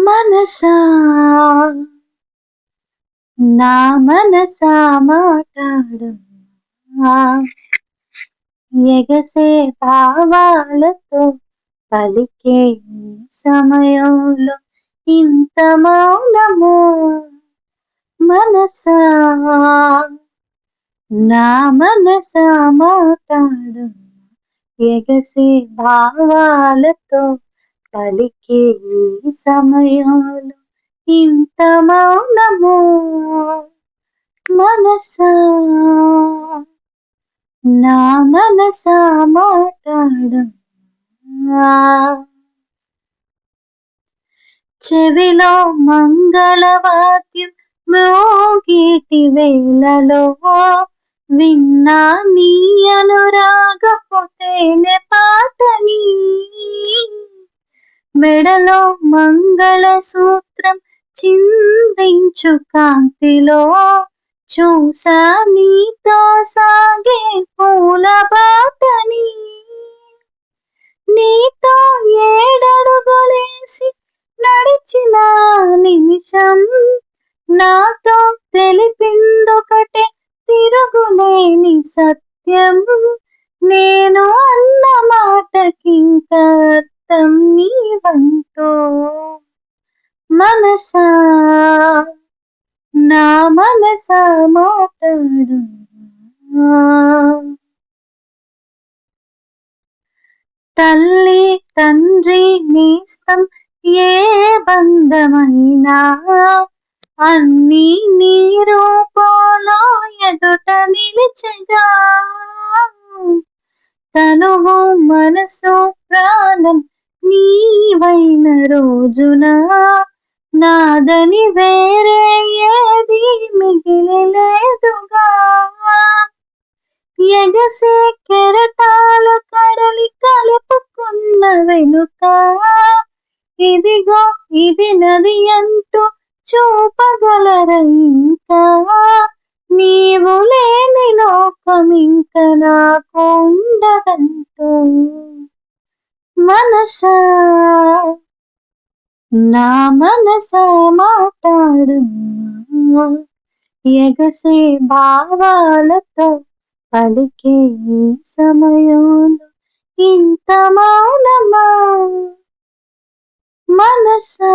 మనసా నా మనసా మాట్లాడమ్మా, ఎగసే భావాలతో పలికే సమయంలో ఇంత మౌనమో. మనసా నా మనసా మాట్లాడమ్మా, ఎగసే భావాలతో పలికే సమయంలో ఇంత మౌనమో. మనసా నా మనసా మాట్లాడమ్మా, చెవిలో మంగళవాద్యం మ్రోగేటి వేళలో విన్నా నీ అనురాగపోతేనే పాటని, మెడలో మంగళసూత్రం చిందించు కాంతిలో చూసా నీతో సాగే పూల బాటని, నీతో ఏడడుగులేసి నడిచిన నిమిషం నాతో తెలిపిందొకటే తిరుగులేని సత్యం. నేను అన్న మాటకింక అర్థం నీవంటూ. మనసా నా మనసా మాట్లాడమ్మా, తల్లి తండ్రి నేస్తం ఏ బంధమైనా అన్నీ నీ రూపంలో ఎదుట నిలిచెగా. తనువు మనసు ప్రాణం నీవైన రోజున నాదని వేరే ఏది మిగిలిలేదుగా. ఎగసే కెరటాల కడలి కలుపుకున్న వెనుక ఇదిగో ఇది నది అంటూ చూపగలర ఇంకా. నీవు లేని లోకం ఇంక నాకు ఉండదంటూ. మనసా నా మనసా మాట్లాడమ్మా, ఎగసే భావాలతో పలికే సమయంలో ఇంత మౌనమా. మనసా